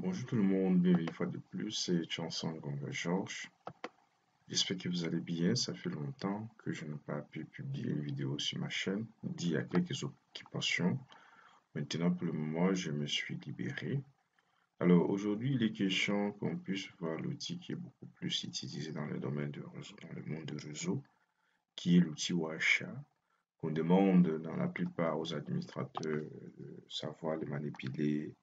Bonjour tout le monde, bienvenue une fois de plus, c'est Chanson Gonga Georges. J'espère que vous allez bien, ça fait longtemps que je n'ai pas pu publier une vidéo sur ma chaîne, dû à quelques occupations. Maintenant, pour le moment, je me suis libéré. Alors aujourd'hui, il est question qu'on puisse voir l'outil qui est beaucoup plus utilisé dans le domaine de réseau, dans le monde du réseau, qui est l'outil Washa, qu'on demande dans la plupart aux administrateurs de savoir le manipuler,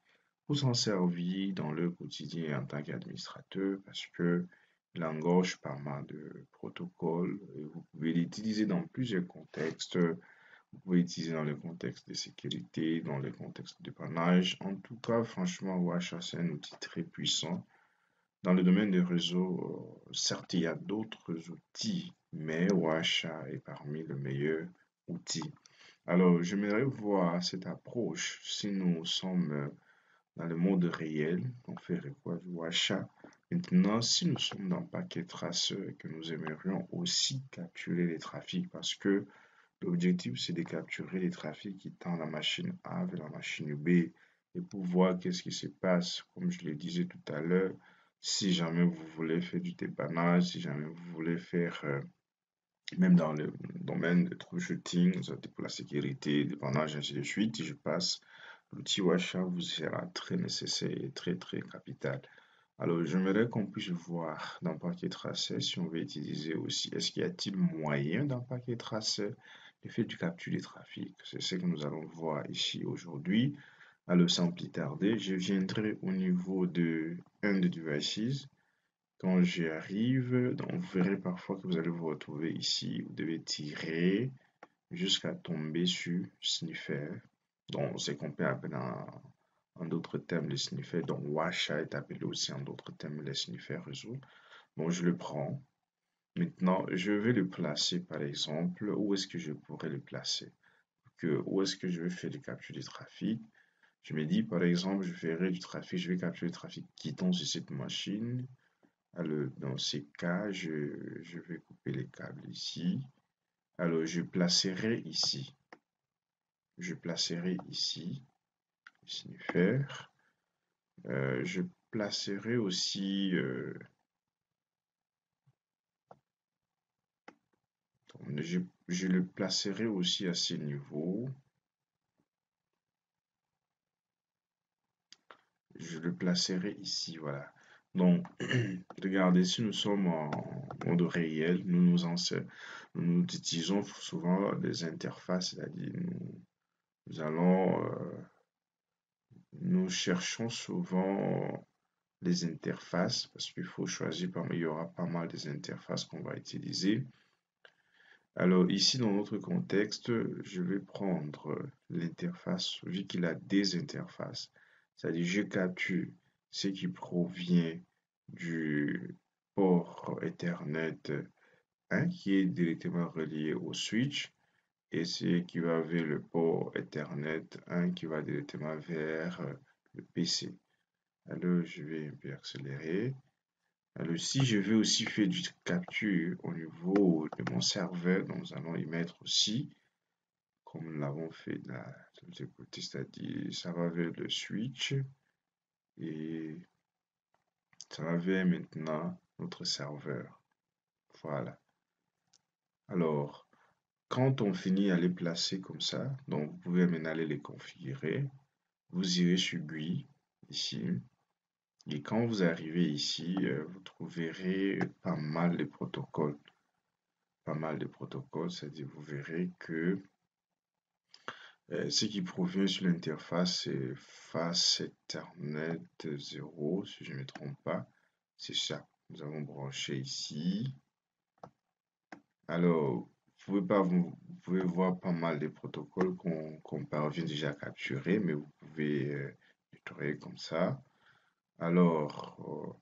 pour s'en servir dans le quotidien en tant qu'administrateur parce que il engorge pas mal de protocoles et vous pouvez l'utiliser dans plusieurs contextes. Vous pouvez l'utiliser dans le contexte de sécurité, dans le contexte de pannage. En tout cas, franchement, Washa, c'est un outil très puissant. Dans le domaine des réseaux, certes, il y a d'autres outils, mais Washa est parmi les meilleurs outils. Alors, j'aimerais voir cette approche si nous sommes dans le monde réel, on fait quoi du achat. Maintenant, si nous sommes dans Packet Tracer et que nous aimerions aussi capturer les trafics, parce que l'objectif c'est de capturer les trafics qui tendent la machine A vers la machine B et pour voir qu'est-ce qui se passe, comme je le disais tout à l'heure, si jamais vous voulez faire du dépannage, si jamais vous voulez faire même dans le domaine de troubleshooting, pour la sécurité, dépannage, ainsi de suite, je passe. L'outil Washa vous sera très nécessaire et très capital. Alors, j'aimerais qu'on puisse voir dans Paquet Tracé si on veut utiliser aussi. Est-ce qu'il y a-t-il moyen dans Paquet Tracé de faire du capture des trafics? C'est ce que nous allons voir ici aujourd'hui. Alors, sans plus tarder, je viendrai au niveau de un des devices. Quand j'y arrive, donc vous verrez parfois que vous allez vous retrouver ici. Vous devez tirer jusqu'à tomber sur sniffer. Donc, c'est qu'on peut appeler en d'autres termes les sniffers. Donc, Washa est appelé aussi en d'autres termes les sniffers réseau. Donc, je le prends. Maintenant, je vais le placer, par exemple, où est-ce que je pourrais le placer? Où est-ce que je vais faire du capture du trafic? Je me dis, par exemple, je ferai du trafic, je vais capturer le trafic qui tombe sur cette machine. Alors, dans ces cas, je vais couper les câbles ici. Alors, je placerai ici. Je placerai ici, sniffer. Je placerai aussi, je le placerai aussi à ce niveau. Je le placerai ici, voilà. Donc, regardez, si nous sommes en mode réel, nous utilisons souvent des interfaces, c'est-à-dire nous cherchons souvent les interfaces parce qu'il faut choisir parmi, il y aura pas mal des interfaces qu'on va utiliser. Alors ici, dans notre contexte, je vais prendre l'interface, vu qu'il a des interfaces. C'est-à-dire, je capture ce qui provient du port Ethernet 1 qui est directement relié au switch et ce qui va vers le port Ethernet 1 qui va directement vers le PC. Alors, je vais un peu accélérer. Alors, si je veux aussi faire du capture au niveau de mon serveur, donc nous allons y mettre aussi, comme nous l'avons fait de l'autre côté, c'est-à-dire ça va vers le switch et ça va vers maintenant notre serveur. Voilà. Alors, quand on finit à les placer comme ça, donc vous pouvez maintenant aller les configurer. Vous irez sur GUI, ici. Et quand vous arrivez ici, vous trouverez pas mal de protocoles. Pas mal de protocoles, c'est-à-dire vous verrez que ce qui provient sur l'interface, c'est Fast Ethernet 0, si je ne me trompe pas. C'est ça. Nous avons branché ici. Alors, vous pouvez voir pas mal de protocoles qu'on parvient déjà à capturer, mais vous pouvez nettoyer comme ça. Alors,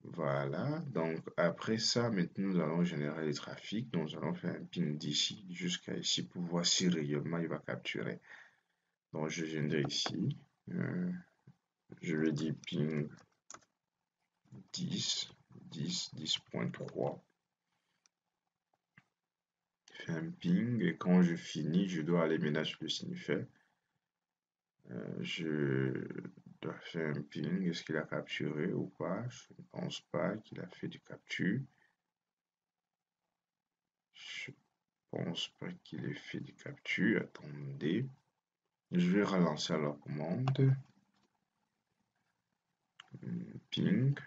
voilà. Donc, après ça, maintenant, nous allons générer le trafic. Donc, nous allons faire un ping d'ici jusqu'à ici pour voir si réellement il va capturer. Donc, je viendrai ici. Euh, je vais dire ping 10.3. Je fais un ping et quand je finis, je dois aller maintenant sur le sniffer. Je doit faire un ping. Est-ce qu'il a capturé ou pas? Je ne pense pas qu'il a fait du capture. Je pense pas qu'il ait fait du capture. Attendez. Je vais relancer la commande. Ping.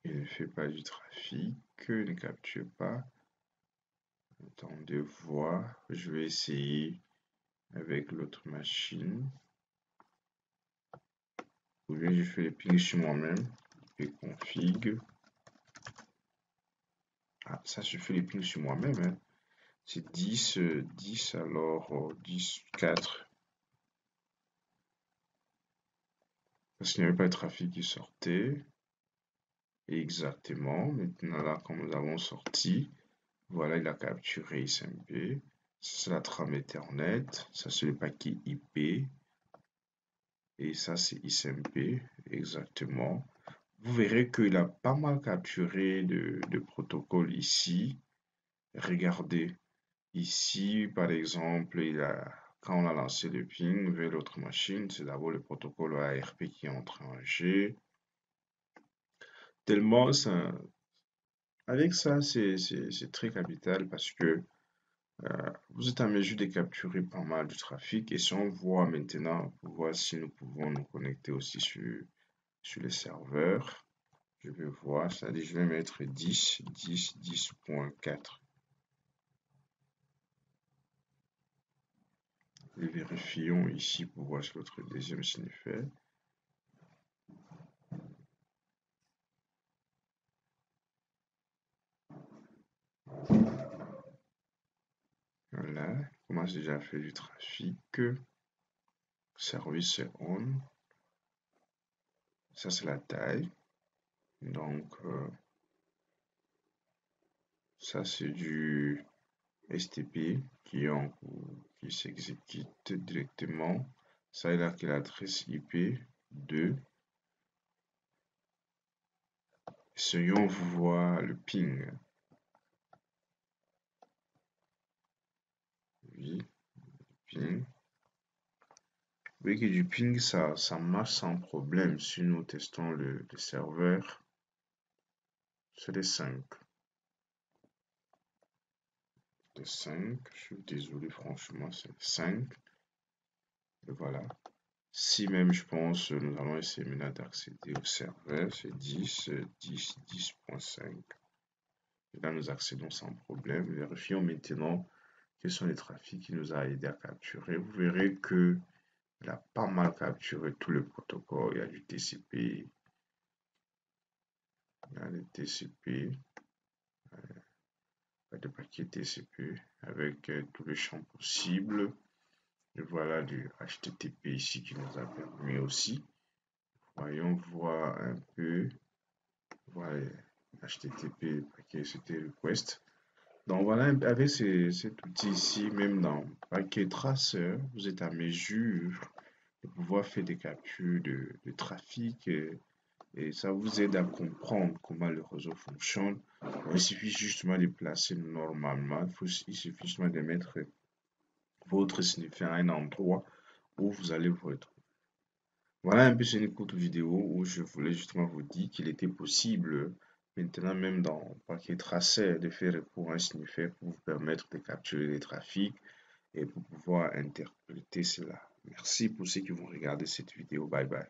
Il ne fait pas du trafic. Il ne capture pas. Attendez voir. Je vais essayer avec l'autre machine. Ou bien je fais le ping sur moi-même. Et config. Ah, ça je fais les ping sur moi-même. Hein. C'est 10, 10 alors 10, 4. Parce qu'il n'y avait pas de trafic qui sortait. Exactement. Maintenant, là, comme nous avons sorti, voilà, il a capturé XMP. C'est la trame Ethernet. Ça, c'est le paquet IP. Et ça, c'est XMP. Exactement. Vous verrez qu'il a pas mal capturé de protocoles ici. Regardez. Ici, par exemple, quand on a lancé le ping vers l'autre machine, c'est d'abord le protocole ARP qui est entré en jeu. Tellement ça, avec ça, c'est très capital parce que vous êtes en mesure de capturer pas mal de trafic. Et si on voit maintenant, pour voir si nous pouvons nous connecter aussi sur les serveurs, je vais voir, c'est-à-dire je vais mettre 10, 10, 10.4. Et vérifions ici pour voir ce que notre deuxième signe fait. Voilà, il commence déjà à faire du trafic. Service on. Ça, c'est la taille. Donc, ça, c'est du STP qui s'exécute directement. Ça, il a l'adresse IP 2. Essayons de voir le ping. Oui, ping. Vous voyez que du ping, ça marche sans problème si nous testons le serveur. C'est des 5. Des 5. Je suis désolé, franchement, c'est 5. Et voilà. Si même, je pense, nous allons essayer maintenant d'accéder au serveur, c'est 10, 10, 10.5. Et là, nous accédons sans problème. Vérifions maintenant quels sont les trafics qui nous a aidé à capturer. Vous verrez que il a pas mal capturé tout le protocole. Il y a du TCP, il y a le TCP, de paquet TCP avec tous les champs possibles. Et voilà du HTTP ici qui nous a permis aussi. Voyons voir un peu. Voilà, HTTP, paquet, c'était request. Donc voilà, avec cet outil ici, même dans Packet Tracer, vous êtes à mesure de pouvoir faire des captures de trafic et ça vous aide à comprendre comment le réseau fonctionne. Il suffit justement de placer normalement, il suffit justement de mettre votre signifiant à un endroit où vous allez vous retrouver. Voilà un peu, c'est une courte vidéo où je voulais justement vous dire qu'il était possible maintenant même dans Packet Tracer de faire recours à un signifiant pour vous permettre de capturer les trafics et pour pouvoir interpréter cela. Merci pour ceux qui vont regarder cette vidéo. Bye bye.